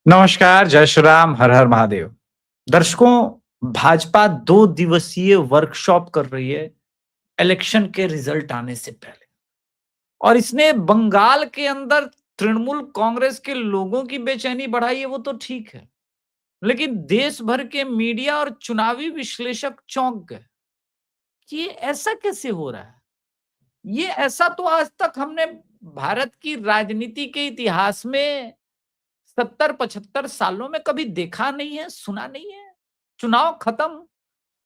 नमस्कार, जय श्री राम, हर हर महादेव। दर्शकों, भाजपा 2 दिवसीय वर्कशॉप कर रही है इलेक्शन के रिजल्ट आने से पहले और इसने बंगाल के अंदर तृणमूल कांग्रेस के लोगों की बेचैनी बढ़ाई है, वो तो ठीक है। लेकिन देश भर के मीडिया और चुनावी विश्लेषक चौंक गए कि ये ऐसा कैसे हो रहा है? ये ऐसा तो आज तक हमने भारत की राजनीति के इतिहास में 70-75 सालों में कभी देखा नहीं है, सुना नहीं है। चुनाव खत्म,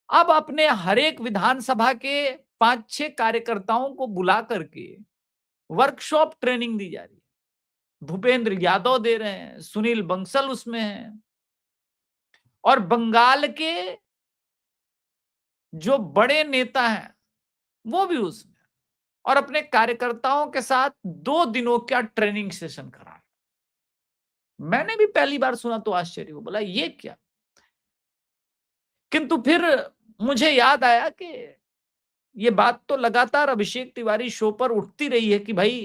अब अपने हर एक विधानसभा के 5-6 कार्यकर्ताओं को बुला करके वर्कशॉप ट्रेनिंग दी जा रही है। भूपेंद्र यादव दे रहे हैं, सुनील बंसल उसमें हैं और बंगाल के जो बड़े नेता हैं, वो भी उसमें और अपने कार्यकर्ताओं के साथ 2 दिनों का ट्रेनिंग सेशन करा रहे। मैंने भी पहली बार सुना तो आश्चर्य हुआ, बोला ये क्या? किंतु फिर मुझे याद आया कि ये बात तो लगातार अभिषेक तिवारी शो पर उठती रही है कि भाई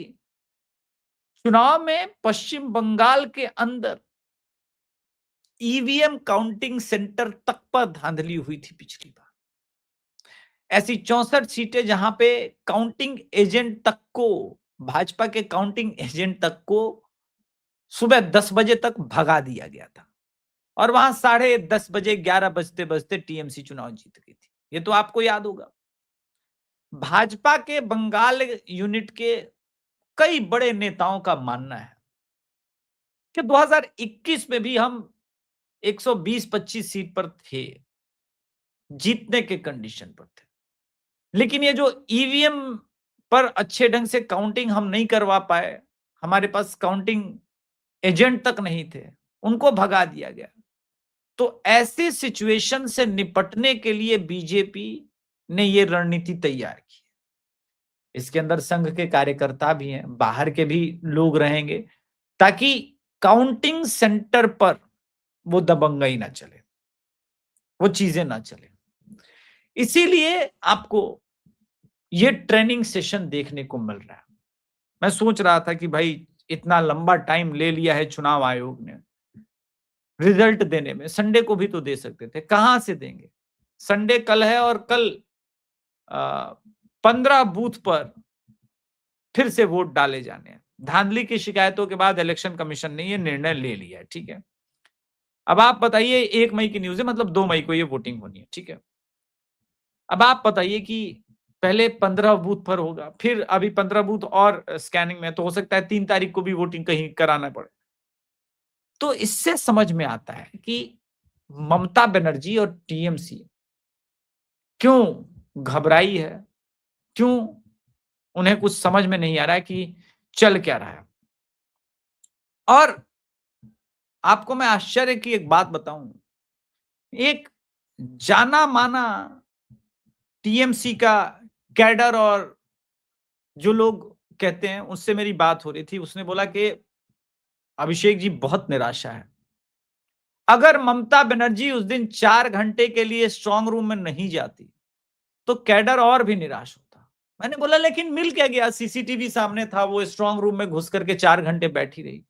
चुनाव में पश्चिम बंगाल के अंदर ईवीएम काउंटिंग सेंटर तक पर धांधली हुई थी पिछली बार। ऐसी 64 सीटें जहां पे काउंटिंग एजेंट तक को, भाजपा के काउंटिंग एजेंट तक को सुबह 10 बजे तक भगा दिया गया था और वहां 10:30 बजे 11 बजते बजते टीएमसी चुनाव जीत गई थी। ये तो आपको याद होगा। भाजपा के बंगाल यूनिट के कई बड़े नेताओं का मानना है कि 2021 में भी हम 120-25 सीट पर थे, जीतने के कंडीशन पर थे। लेकिन ये जो ईवीएम पर अच्छे ढंग से काउंटिंग हम नहीं करवा पाए, हमारे पास काउंटिंग एजेंट तक नहीं थे, उनको भगा दिया गया। तो ऐसी सिचुएशन से निपटने के लिए बीजेपी ने ये रणनीति तैयार की। इसके अंदर संघ के कार्यकर्ता भी हैं, बाहर के भी लोग रहेंगे, ताकि काउंटिंग सेंटर पर वो दबंगई ना चले, वो चीजें ना चले। इसीलिए आपको ये ट्रेनिंग सेशन देखने को मिल रहा है। मैं सोच रहा था कि भाई इतना लंबा टाइम ले लिया है चुनाव आयोग ने रिजल्ट देने में, संडे को भी तो दे सकते थे, कहां से देंगे? संडे कल है और कल 15 बूथ पर फिर से वोट डाले जाने हैं। धांधली की शिकायतों के बाद इलेक्शन कमीशन ने ये निर्णय ले लिया है, ठीक है। अब आप बताइए, 1 मई की न्यूज़ है, मतलब 2 मई को ये वोटिंग होनी है, ठीक है। अब आप बताइए कि पहले 15 बूथ पर होगा, फिर अभी 15 बूथ और स्कैनिंग में है, तो हो सकता है 3 तारीख को भी वोटिंग कहीं कराना पड़े। तो इससे समझ में आता है कि ममता बनर्जी और टीएमसी क्यों घबराई है, क्यों उन्हें कुछ समझ में नहीं आ रहा है कि चल क्या रहा है। और आपको मैं आश्चर्य की एक बात बताऊं, एक जाना माना टीएमसी का कैडर और जो लोग कहते हैं उससे मेरी बात हो रही थी, उसने बोला कि अभिषेक जी बहुत निराशा है। अगर ममता बनर्जी उस दिन 4 घंटे के लिए स्ट्रांग रूम में नहीं जाती तो कैडर और भी निराश होता। मैंने बोला लेकिन मिल क्या गया, सीसीटीवी सामने था, वो स्ट्रांग रूम में घुस करके 4 घंटे बैठी रही।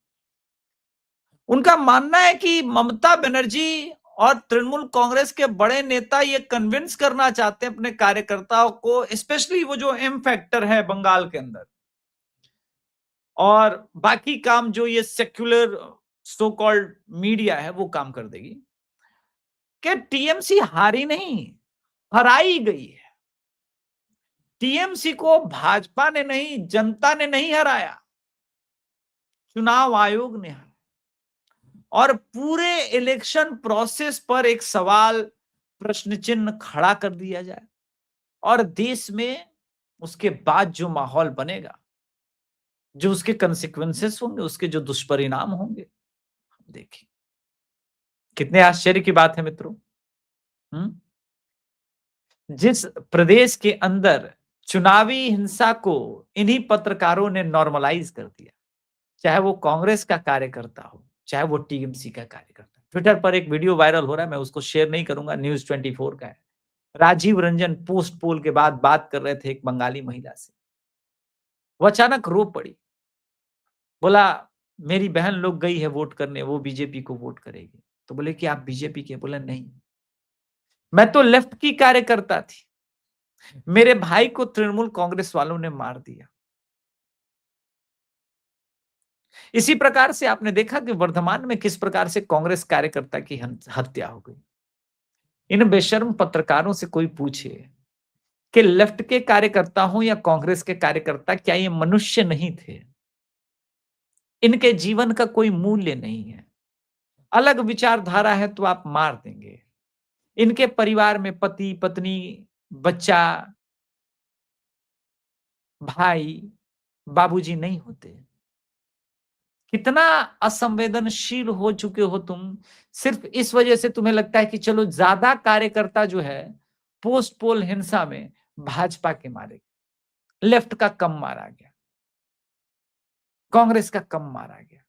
उनका मानना है कि ममता बनर्जी और तृणमूल कांग्रेस के बड़े नेता ये कन्विंस करना चाहते हैं अपने कार्यकर्ताओं को, स्पेशली वो जो एम फैक्टर है बंगाल के अंदर, और बाकी काम जो ये सेक्युलर सो कॉल्ड मीडिया है वो काम कर देगी, कि टीएमसी हारी नहीं, हराई गई है। टीएमसी को भाजपा ने नहीं, जनता ने नहीं हराया, चुनाव आयोग ने हराया। और पूरे इलेक्शन प्रोसेस पर एक सवाल, प्रश्न चिन्ह खड़ा कर दिया जाए और देश में उसके बाद जो माहौल बनेगा, जो उसके कंसिक्वेंसेस होंगे, उसके जो दुष्परिणाम होंगे, देखिए कितने आश्चर्य की बात है मित्रों। हम्म जिस प्रदेश के अंदर चुनावी हिंसा को इन्हीं पत्रकारों ने नॉर्मलाइज कर दिया, चाहे वो कांग्रेस का कार्यकर्ता हो, चाहे वो टीएमसी का कार्यकर्ता। ट्विटर पर एक वीडियो वायरल हो रहा है, मैं उसको शेयर नहीं करूंगा, न्यूज़ 24 का है। राजीव रंजन पोस्ट पोल के बाद बात कर रहे थे एक बंगाली महिला से, वो अचानक रो पड़ी। बोला मेरी बहन लोग गई है वोट करने, वो बीजेपी को वोट करेगी। तो बोले कि आप बीजेपी के? बोले नहीं, मैं तो लेफ्ट की कार्यकर्ता थी। मेरे भाई को तृणमूल कांग्रेस वालों ने मार दिया। इसी प्रकार से आपने देखा कि वर्धमान में किस प्रकार से कांग्रेस कार्यकर्ता की हत्या हो गई। इन बेशर्म पत्रकारों से कोई पूछे कि लेफ्ट के कार्यकर्ता हो या कांग्रेस के कार्यकर्ता, क्या ये मनुष्य नहीं थे? इनके जीवन का कोई मूल्य नहीं है। अलग विचारधारा है तो आप मार देंगे। इनके परिवार में पति, पत्नी, बच्चा, भाई, बाबूजी नहीं होते। कितना असंवेदनशील हो चुके हो तुम, सिर्फ इस वजह से तुम्हें लगता है कि चलो ज्यादा कार्यकर्ता जो है पोस्ट पोल हिंसा में भाजपा के मारे, लेफ्ट का कम मारा गया, कांग्रेस का कम मारा गया।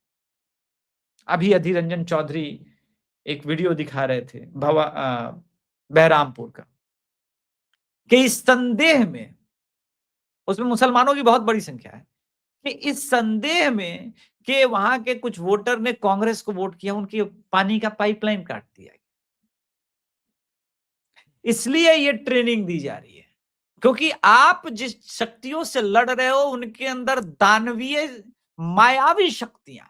अभी अधीर रंजन चौधरी एक वीडियो दिखा रहे थे बहरामपुर का, कि इस संदेह में, उसमें मुसलमानों की बहुत बड़ी संख्या है, कि इस संदेह में कि वहां के कुछ वोटर ने कांग्रेस को वोट किया, उनकी पानी का पाइपलाइन काट दिया। इसलिए ये ट्रेनिंग दी जा रही है, क्योंकि आप जिस शक्तियों से लड़ रहे हो उनके अंदर दानवीय मायावी शक्तियां।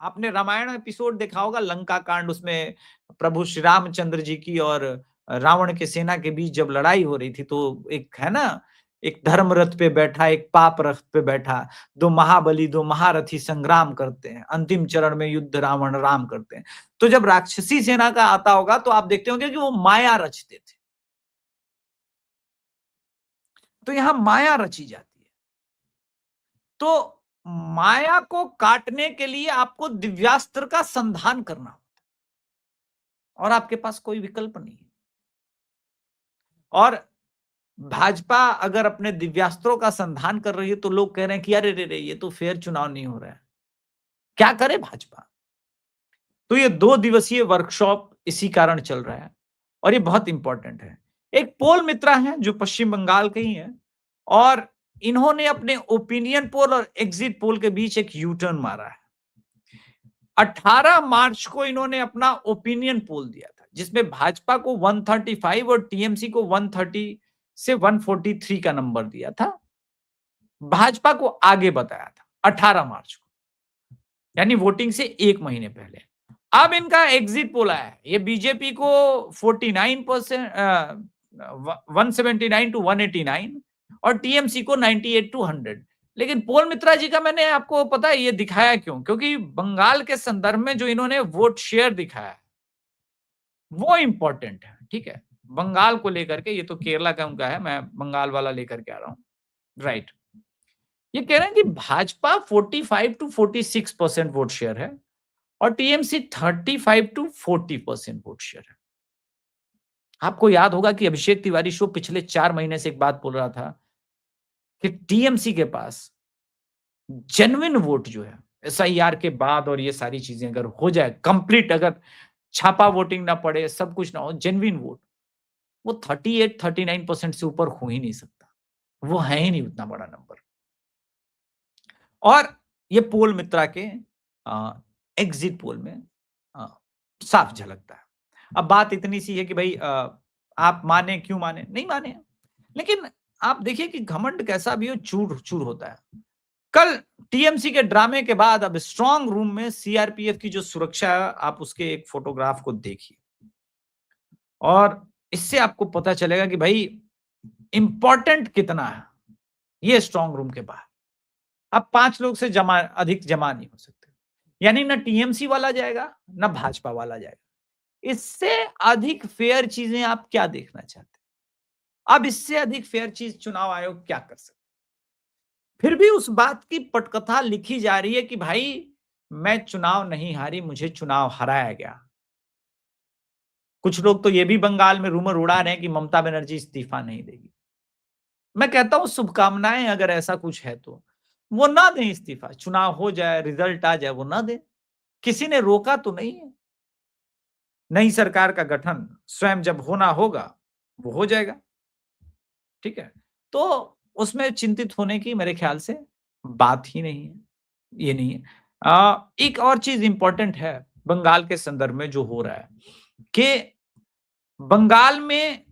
आपने रामायण एपिसोड देखा होगा, लंका कांड, उसमें प्रभु श्री रामचंद्र जी की और रावण के सेना के बीच जब लड़ाई हो रही थी, तो एक है ना, एक धर्म रथ पे बैठा, एक पाप रथ पे बैठा, दो महाबली, दो महारथी संग्राम करते हैं, अंतिम चरण में युद्ध रावण राम करते हैं। तो जब राक्षसी सेना का आता होगा तो आप देखते होंगे कि वो माया रचते थे। तो यहां माया रची जाती है। तो माया को काटने के लिए आपको दिव्यास्त्र का संधान करना होता है, और आपके पास कोई विकल्प नहीं है। और भाजपा अगर अपने दिव्यास्त्रों का संधान कर रही है तो लोग कह रहे हैं कि अरे रे रे, ये तो फेयर चुनाव नहीं हो रहा है, क्या करे भाजपा? तो ये 2 दिवसीय वर्कशॉप इसी कारण चल रहा है, और ये बहुत इंपॉर्टेंट है। एक पोल मित्रा है जो पश्चिम बंगाल के ही है, और इन्होंने अपने ओपिनियन पोल और एग्जिट पोल के बीच एक यू टर्न मारा है। 18 मार्च को इन्होंने अपना ओपिनियन पोल दिया था, जिसमें भाजपा को 135 और टीएमसी को 130 से 143 का नंबर दिया था। भाजपा को आगे बताया था 18 मार्च को, यानी वोटिंग से 1 महीने पहले। अब इनका एग्जिट पोल आया है, ये बीजेपी को 49%, 179 टू 189, और टीएमसी को 98 टू 100। लेकिन पोल मित्रा जी का मैंने आपको पता है ये दिखाया क्यों? क्योंकि बंगाल के संदर्भ में जो इन्होंने वोट शेयर दिखाया है वो इंपॉर्टेंट है। ठीक है, बंगाल को लेकर के, ये तो केरला का उनका है, मैं बंगाल वाला लेकर के आ रहा हूं। राइट, ये कह रहे हैं कि भाजपा 45 टू 46% वोट शेयर है, और टीएमसी 35 टू 40% वोट शेयर है। आपको याद होगा कि अभिषेक तिवारी शो पिछले 4 महीने से एक बात बोल रहा था कि टीएमसी के पास जेन्युइन वोट जो है एसआईआर के बाद, और ये सारी चीजें अगर हो जाए कंप्लीट, अगर छापा वोटिंग ना पड़े, सब कुछ ना हो, जेन्युइन वोट, वो 38-39% से ऊपर हो ही नहीं सकता। वो है ही नहीं उतना बड़ा नंबर। और ये पोल मित्रा के एग्जिट पोल में आ, साफ झलकता है। अब बात इतनी सी है कि भाई आप माने क्यों माने, नहीं माने, लेकिन आप देखिए कि घमंड कैसा भी हो, चूर चूर होता है। कल टीएमसी के ड्रामे के बाद अब स्ट्रांग रूम में सीआरपीएफ की जो सुरक्षा है, आप उसके एक फोटोग्राफ को देखिए, और इससे आपको पता चलेगा कि भाई इंपॉर्टेंट कितना है ये स्ट्रांग रूम के बाहर। अब 5 लोग से अधिक जमा नहीं हो सकते, यानी ना टीएमसी वाला जाएगा ना भाजपा वाला जाएगा। इससे अधिक फेयर चीजें आप क्या देखना चाहते हैं? अब इससे अधिक फेयर चीज चुनाव आयोग क्या कर सकता? फिर भी उस बात की पटकथा लिखी जा रही है कि भाई मैं चुनाव नहीं हारी, मुझे चुनाव हराया गया। कुछ लोग तो ये भी बंगाल में रूमर उड़ा रहे हैं कि ममता बनर्जी इस्तीफा नहीं देगी। मैं कहता हूं शुभकामनाएं, अगर ऐसा कुछ है तो वो ना दें इस्तीफा, चुनाव हो जाए, रिजल्ट आ जाए, वो ना दें। किसी ने रोका तो नहीं है। नई सरकार का गठन स्वयं जब होना होगा वो हो जाएगा। ठीक है, तो उसमें चिंतित होने की मेरे ख्याल से बात ही नहीं है, ये नहीं है। एक और चीज इंपॉर्टेंट है बंगाल के संदर्भ में जो हो रहा है कि बंगाल में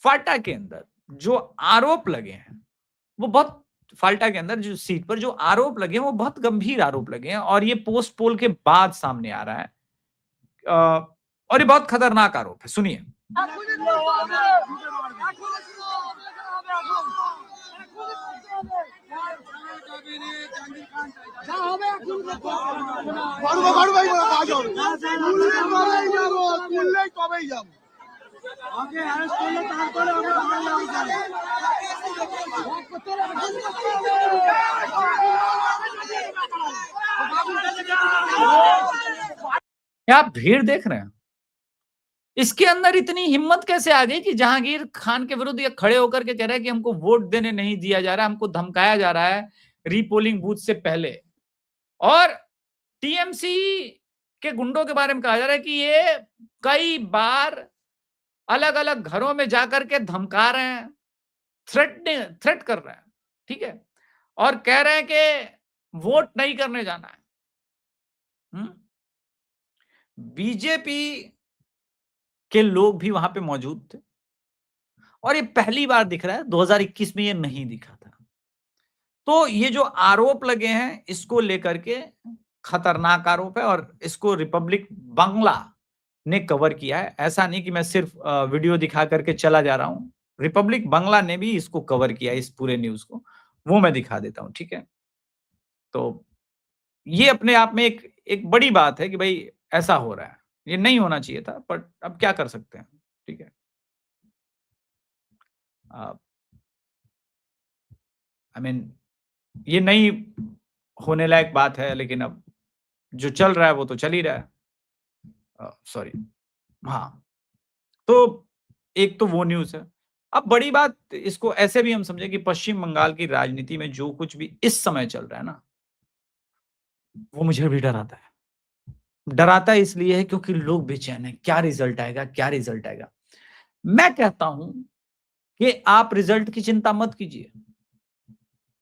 फाल्टा के अंदर जो आरोप लगे हैं वो बहुत फाल्टा के अंदर जो सीट पर जो आरोप लगे हैं वो बहुत गंभीर आरोप लगे हैं और ये पोस्ट पोल के बाद सामने आ रहा है। और ये बहुत खतरनाक आरोप है, सुनिए। क्या आप भीड़ देख रहे हैं? इसके अंदर इतनी हिम्मत कैसे आ गई कि जहांगीर खान के विरुद्ध ये खड़े होकर के कह रहे हैं कि हमको वोट देने नहीं दिया जा रहा, हमको धमकाया जा रहा है रीपोलिंग बूथ से पहले। और टीएमसी के गुंडों के बारे में कहा जा रहा है कि ये कई बार अलग-अलग घरों में जाकर के धमका रहे हैं, थ्रेट कर रहे हैं, ठीक है? और कह रहे हैं कि वोट नहीं करने जाना है। बीजेपी के लोग भी वहां पे मौजूद थे और ये पहली बार दिख रहा है, 2021 में ये नहीं दिखा था। तो ये जो आरोप लगे हैं इसको लेकर के खतरनाक आरोप है और इसको रिपब्लिक बांग्ला ने कवर किया है। ऐसा नहीं कि मैं सिर्फ वीडियो दिखा करके चला जा रहा हूं, रिपब्लिक बांग्ला ने भी इसको कवर किया, इस पूरे न्यूज को। वो मैं दिखा देता हूं, ठीक है? तो ये अपने आप में एक एक बड़ी बात है कि भाई ऐसा हो रहा है, ये नहीं होना चाहिए था, बट अब क्या कर सकते हैं, ठीक है? आई मीन ये नहीं होने लायक बात है, लेकिन अब जो चल रहा है वो तो चल ही रहा है। सॉरी, हाँ। तो एक तो वो न्यूज़ है। अब बड़ी बात इसको ऐसे भी हम समझें कि पश्चिम बंगाल की राजनीति में जो कुछ भी इस समय चल रहा है ना, वो मुझे भी डराता है। डराता इसलिए है क्योंकि लोग बेचैन हैं, क्या रिजल्ट आएगा, क्या रिजल्ट आएगा? मैं कहता हूं कि आप रिजल्ट की चिंता मत कीजिए।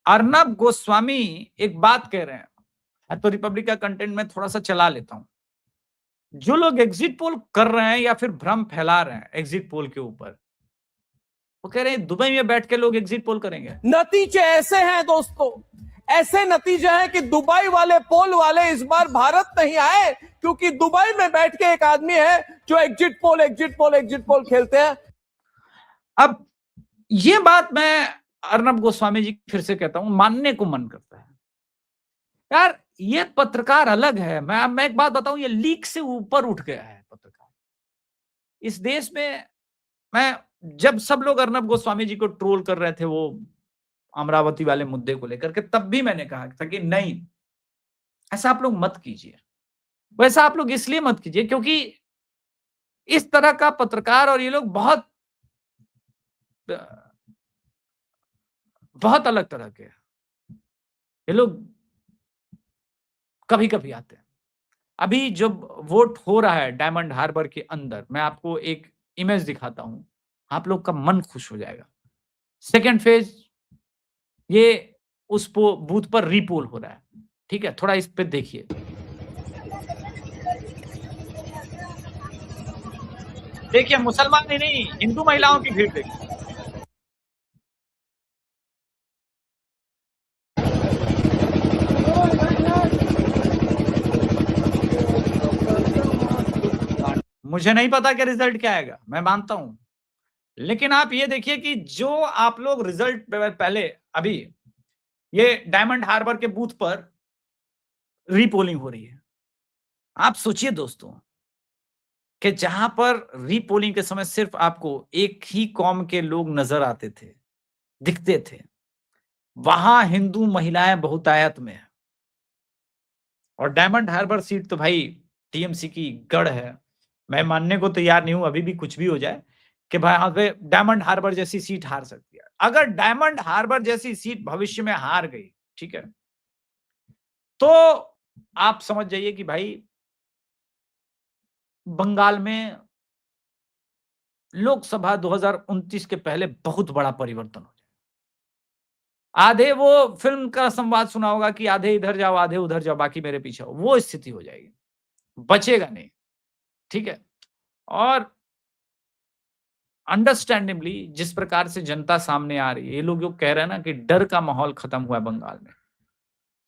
अर्नब गोस्वामी एक बात कह रहे हैं, तो रिपब्लिक का कंटेंट में थोड़ा सा चला लेता हूं। जो लोग एग्जिट पोल कर रहे हैं या फिर भ्रम फैला रहे हैं एग्जिट पोल के ऊपर, वो कह रहे हैं दुबई में बैठ के लोग एग्जिट पोल करेंगे। नतीजे ऐसे हैं दोस्तों, ऐसे नतीजे हैं कि दुबई वाले पोल वाले इस बार भारत नहीं आए, क्योंकि दुबई में बैठ के एक आदमी है जो एग्जिट पोल खेलते हैं। अब ये बात मैं अर्नब गोस्वामी जी फिर से कहता हूं, मानने को मन करता है। यार ये पत्रकार अलग है। मैं एक बात बताऊं, ये लीक से ऊपर उठ गया है पत्रकार इस देश में। मैं जब सब लोग अर्नब गोस्वामी जी को ट्रोल कर रहे थे वो अमरावती वाले मुद्दे को लेकर के, तब भी मैंने कहा था कि नहीं, ऐसा आप लोग मत कीजिए। वैसा आप लोग इसलिए मत कीजिए क्योंकि इस तरह का पत्रकार और ये लोग बहुत बहुत अलग तरह के हैं। ये लोग कभी कभी आते हैं। अभी जब वोट हो रहा है डायमंड हार्बर के अंदर, मैं आपको एक इमेज दिखाता हूं, आप लोग का मन खुश हो जाएगा। सेकेंड फेज ये उस बूथ पर रीपोल हो रहा है, ठीक है? थोड़ा इस पे देखिए। देखिए मुसलमान ही नहीं, हिंदू महिलाओं की भीड़ देखिए। मुझे नहीं पता कि रिजल्ट क्या आएगा, मैं मानता हूं, लेकिन आप ये देखिए कि जो आप लोग रिजल्ट पहले अभी ये डायमंड हार्बर के बूथ पर रीपोलिंग हो रही है। आप सोचिए दोस्तों कि जहां पर रीपोलिंग के समय सिर्फ आपको एक ही कौम के लोग नजर आते थे, दिखते थे, वहां हिंदू महिलाएं बहुतायत में है। और डायमंड हार्बर सीट तो भाई टीएमसी की गढ़ है। मैं मानने को तैयार नहीं हूं, अभी भी कुछ भी हो जाए, कि भाई यहाँ पे डायमंड हार्बर जैसी सीट हार सकती है। अगर डायमंड हार्बर जैसी सीट भविष्य में हार गई, ठीक है, तो आप समझ जाइए कि भाई बंगाल में लोकसभा 2029 के पहले बहुत बड़ा परिवर्तन हो जाए। आधे वो फिल्म का संवाद सुना होगा कि आधे इधर जाओ, आधे उधर जाओ, बाकी मेरे पीछे हो, वो स्थिति हो जाएगी, बचेगा नहीं, ठीक है। और अंडरस्टैंडेबली जिस प्रकार से जनता सामने आ रही है, ये लोग जो कह रहे हैं ना कि डर का माहौल खत्म हुआ है बंगाल में,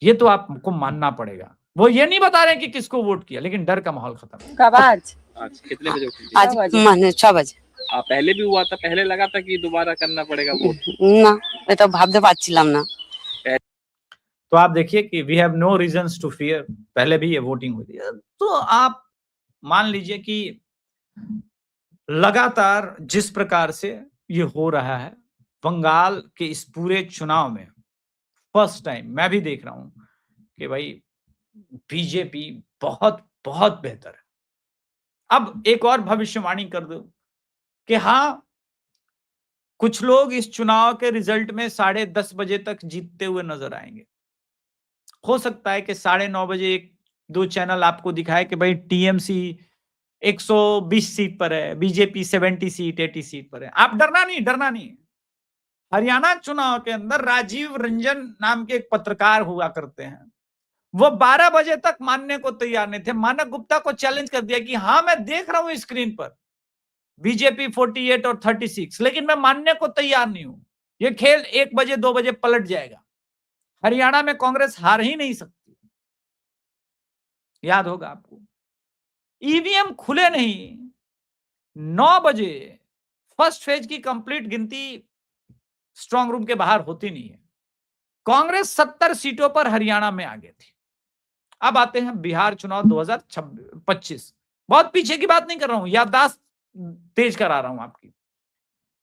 ये तो आपको मानना पड़ेगा। वो ये नहीं बता रहे कि किसको वोट किया, लेकिन डर का माहौल खत्म है। कब आज कितने बजे उठी? आज माने 6 बजे पहले भी हुआ था, पहले लगा था कि दोबारा करना पड़ेगा वोट? ना এটা ভাবতে পারছিলাম না। तो आप देखिए कि we have no reasons to fear, पहले भी ये वोटिंग हुई थी। तो आप मान लीजिए कि लगातार जिस प्रकार से ये हो रहा है बंगाल के इस पूरे चुनाव में, फर्स्ट टाइम मैं भी देख रहा हूं कि भाई बीजेपी बहुत बहुत बेहतर है। अब एक और भविष्यवाणी कर दो कि हाँ, कुछ लोग इस चुनाव के रिजल्ट में 10:30 बजे तक जीतते हुए नजर आएंगे। हो सकता है कि 9:30 बजे 1-2 चैनल आपको दिखाए कि भाई टीएमसी 120 सीट पर है, बीजेपी 70 सीट 80 सीट पर है। आप डरना नहीं। हरियाणा चुनाव के अंदर राजीव रंजन नाम के एक पत्रकार हुआ करते हैं, वो 12 बजे तक मानने को तैयार नहीं थे। मानक गुप्ता को चैलेंज कर दिया कि हाँ, मैं देख रहा हूं स्क्रीन पर बीजेपी 48 और 36, लेकिन मैं मानने को तैयार नहीं हूं। ये खेल 1 बजे 2 बजे पलट जाएगा। हरियाणा में कांग्रेस हार ही नहीं सकती, याद होगा आपको। ईवीएम खुले नहीं, 9 बजे फर्स्ट फेज की कंप्लीट गिनती स्ट्रांग रूम के बाहर होती नहीं है। कांग्रेस 70 सीटों पर हरियाणा में आगे थी। अब आते हैं बिहार चुनाव 2025। बहुत पीछे की बात नहीं कर रहा हूं, याददाश्त तेज करा रहा हूं आपकी।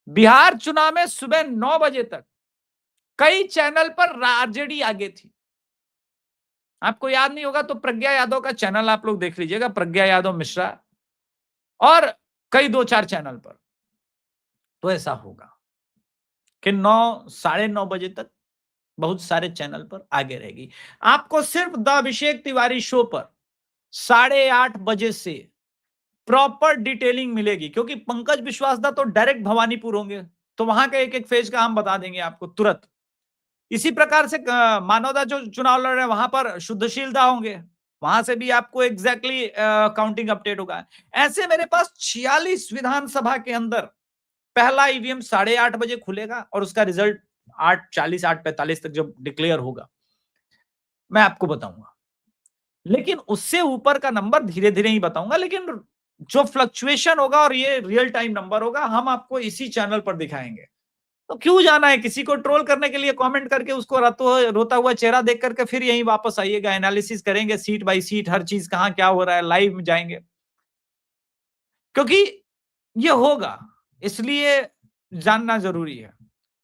बिहार चुनाव में सुबह 9 बजे तक कई चैनल पर आरजेडी आगे थी। आपको याद नहीं होगा तो प्रज्ञा यादव का चैनल आप लोग देख लीजिएगा, प्रज्ञा यादव मिश्रा, और कई 2-4 चैनल पर। तो ऐसा होगा कि 9-9:30 बजे तक बहुत सारे चैनल पर आगे रहेगी। आपको सिर्फ द अभिषेक तिवारी शो पर 8:30 बजे से प्रॉपर डिटेलिंग मिलेगी, क्योंकि पंकज विश्वास दा तो डायरेक्ट भवानीपुर होंगे, तो वहां के एक एक फेज का हम बता देंगे आपको तुरंत। इसी प्रकार से मानवदा जो चुनाव लड़ रहे हैं वहां पर शुद्धशीलता होंगे, वहां से भी आपको एग्जैक्टली काउंटिंग अपडेट होगा। ऐसे मेरे पास 46 विधानसभा के अंदर पहला ईवीएम 8:30 बजे खुलेगा और उसका रिजल्ट 8:40 8:45 तक जब डिक्लेयर होगा मैं आपको बताऊंगा। लेकिन उससे ऊपर का नंबर धीरे धीरे ही बताऊंगा, लेकिन जो फ्लक्चुएशन होगा और ये रियल टाइम नंबर होगा हम आपको इसी चैनल पर दिखाएंगे। तो क्यों जाना है किसी को ट्रोल करने के लिए, कमेंट करके उसको रोता हुआ चेहरा देख करके फिर यहीं वापस आइएगा। एनालिसिस करेंगे सीट बाय सीट, हर चीज कहां क्या हो रहा है, लाइव में जाएंगे, क्योंकि ये होगा इसलिए जानना जरूरी है।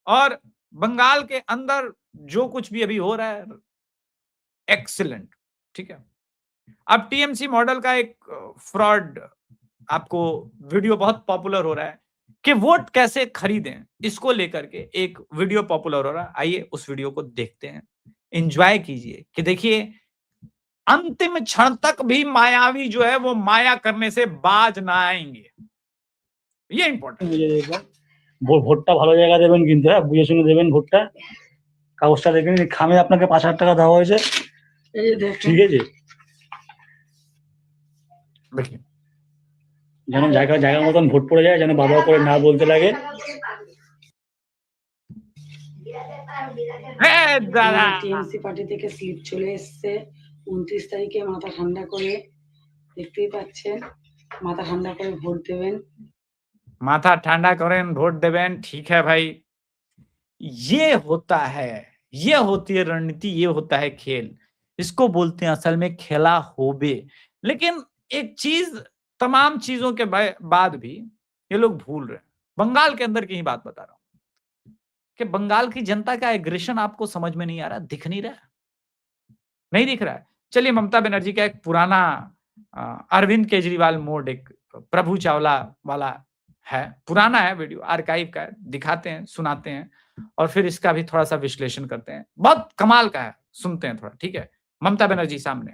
और बंगाल के अंदर जो कुछ भी अभी हो रहा है एक्सीलेंट, ठीक है। अब टीएमसी मॉडल का एक फ्रॉड आपको वीडियो बहुत पॉपुलर हो रहा है कि वोट कैसे खरीदें, इसको लेकर के एक वीडियो पॉपुलर हो रहा है। आइए उस वीडियो को देखते हैं, एंजॉय कीजिए कि देखिए अंतिम क्षण तक भी मायावी जो है वो माया करने से बाज ना आएंगे, ये इंपॉर्टेंट। ভোটটা ভালো জায়গা দেবেন কিন্তু, হ্যাঁ বুঝে শুনে দেবেন ভোটটা। কাগজটা দেখবেন খামে আপনাকে 5,000 টাকা দেওয়া হয়েছে, ঠিক আছে? যেন জায়গা মতন ভোট পড়ে যায়, যেন বাবা করে না বলতে লাগে। টিএমসি পার্টি থেকে স্লিপ চলে এসছে 29 তারিখে। মাথা ঠান্ডা করে, দেখতেই পাচ্ছেন, মাথা ঠান্ডা করে ভোট দেবেন। माथा ठंडा करें वोट देवें, ठीक है भाई। ये होता है, ये होती है रणनीति, ये होता है खेल, इसको बोलते हैं असल में खेला होबे। लेकिन एक चीज, तमाम चीजों के बाद भी ये लोग भूल रहे हैं। बंगाल के अंदर की ही बात बता रहा हूं कि बंगाल की जनता का एग्रेशन आपको समझ में नहीं आ रहा, दिख नहीं रहा, नहीं दिख रहा है। चलिए ममता बनर्जी का एक पुराना अरविंद केजरीवाल मोड, एक प्रभु चावला वाला है, पुराना है वीडियो, आर्काइव का है, दिखाते हैं, सुनाते हैं और फिर इसका भी थोड़ा सा विश्लेषण करते हैं। बहुत कमाल का है, सुनते हैं थोड़ा, ठीक है। ममता बनर्जी सामने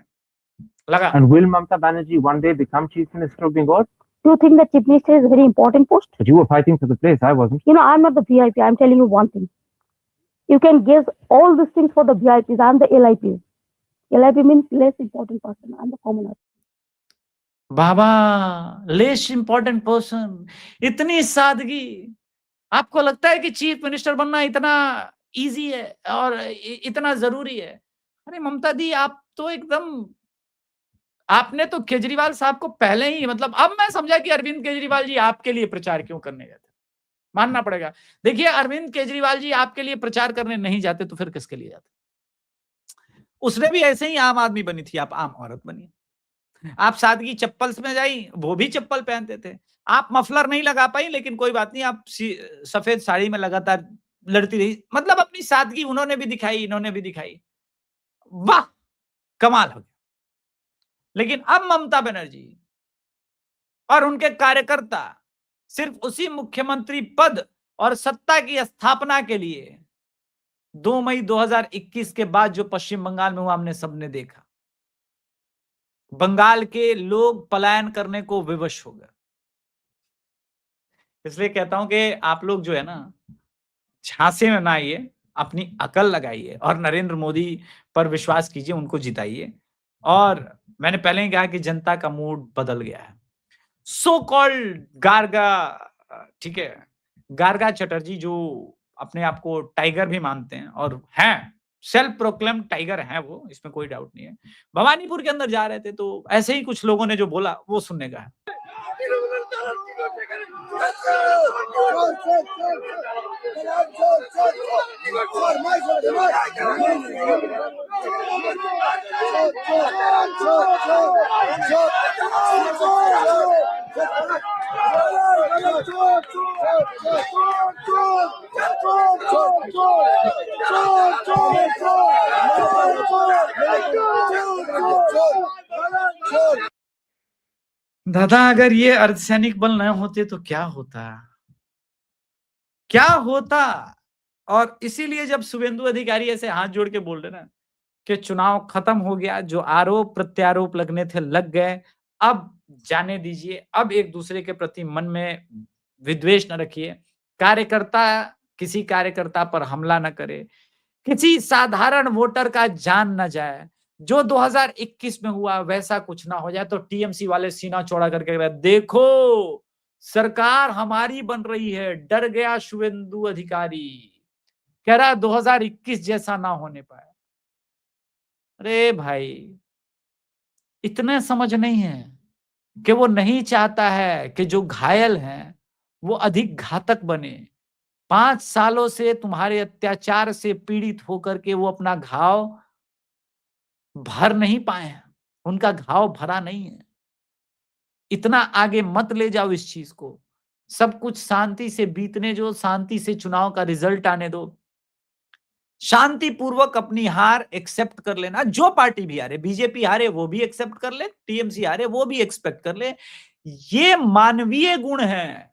लगा। And will Mamata Banerjee one day become Chief Minister of Bengal? Do you think that Chief Minister is a very important post? But you were fighting for the place, I wasn't. You know, I'm not the VIP. I'm telling you one thing. You can guess all these things for the VIPs. I'm the LIP. LIP means less important person. I'm the commoner. Baba less important person, इतनी सादगी। आपको लगता है कि chief minister बनना इतना easy है और इतना जरूरी है? अरे ममता दी, आप तो एकदम, आपने तो केजरीवाल साहब को पहले ही, मतलब अब मैं समझा कि अरविंद केजरीवाल जी आपके लिए प्रचार क्यों करने गए थे। मानना पड़ेगा। देखिए, अरविंद केजरीवाल जी आपके लिए प्रचार करने नहीं जाते तो फिर किसके लिए जाते? उसने भी ऐसे ही आम आदमी बनी थी, आप आम औरत बनी। आप सादगी चप्पल में जाई, वो भी चप्पल पहनते थे। आप मफलर नहीं लगा पाई, लेकिन कोई बात नहीं, आप सफेद साड़ी में लगातार लड़ती रही। मतलब अपनी सादगी उन्होंने भी दिखाई, इन्होंने भी दिखाई। वाह, कमाल हो गया। लेकिन अब ममता बनर्जी और उनके कार्यकर्ता सिर्फ उसी मुख्यमंत्री पद और सत्ता की स्थापना के लिए 2 मई 2021 के बाद जो पश्चिम बंगाल में हुआ, हमने सबने देखा। बंगाल के लोग पलायन करने को विवश हो गए। इसलिए कहता हूं कि आप लोग जो है ना, झांसे में ना आइए, अपनी अकल लगाइए और नरेंद्र मोदी पर विश्वास कीजिए, उनको जिताइए। और मैंने पहले ही कहा कि जनता का मूड बदल गया है। सो कॉल्ड गार्गा, ठीक है, गार्गा चटर्जी, जो अपने आप को टाइगर भी मानते हैं और हैं, सेल्फ प्रोक्लेम टाइगर हैं वो, इसमें कोई डाउट नहीं है, भवानीपुर के अंदर जा रहे थे तो ऐसे ही कुछ लोगों ने जो बोला वो सुनने का है। दादा, अगर ये अर्धसैनिक बल न होते तो क्या होता, क्या होता? और इसीलिए जब शुभेंदु अधिकारी ऐसे हाथ जोड़ के बोल रहे ना कि चुनाव खत्म हो गया, जो आरोप प्रत्यारोप लगने थे लग गए, अब जाने दीजिए, अब एक दूसरे के प्रति मन में विद्वेष न रखिए, कार्यकर्ता किसी कार्यकर्ता पर हमला न करे, किसी साधारण वोटर का जान न जाए, जो 2021 में हुआ वैसा कुछ ना हो जाए। तो टीएमसी वाले सीना चौड़ा करके कह रहे, देखो सरकार हमारी बन रही है, डर गया शुभेंदु अधिकारी, कह रहा 2021 जैसा ना होने पाए। अरे भाई, इतने समझ नहीं है कि वो नहीं चाहता है कि जो घायल हैं वो अधिक घातक बने। 5 सालों से तुम्हारे अत्याचार से पीड़ित होकर के वो अपना घाव भर नहीं पाए हैं, उनका घाव भरा नहीं है। इतना आगे मत ले जाओ इस चीज को, सब कुछ शांति से बीतने दो, शांति से चुनाव का रिजल्ट आने दो, शांतिपूर्वक अपनी हार एक्सेप्ट कर लेना। जो पार्टी भी हारे, बीजेपी हारे वो भी एक्सेप्ट कर ले, टीएमसी हारे वो भी एक्सपेक्ट कर ले, ये मानवीय गुण है।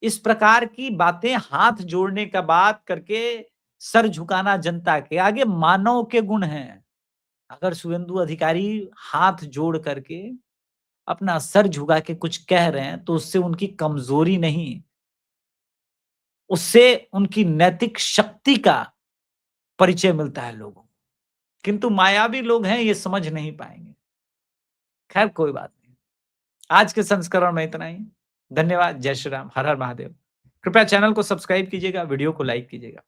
इस प्रकार की बातें, हाथ जोड़ने का बात करके सर झुकाना जनता के आगे, मानव के गुण हैं। अगर शुभेंदु अधिकारी हाथ जोड़ करके अपना सर झुका के कुछ कह रहे हैं तो उससे उनकी कमजोरी नहीं, उससे उनकी नैतिक शक्ति का परिचय मिलता है लोगों को। किंतु मायावी लोग हैं, ये समझ नहीं पाएंगे। खैर, कोई बात नहीं। आज के संस्करण में इतना ही। धन्यवाद। जय श्री राम। हर हर महादेव। कृपया चैनल को सब्सक्राइब कीजिएगा, वीडियो को लाइक कीजिएगा।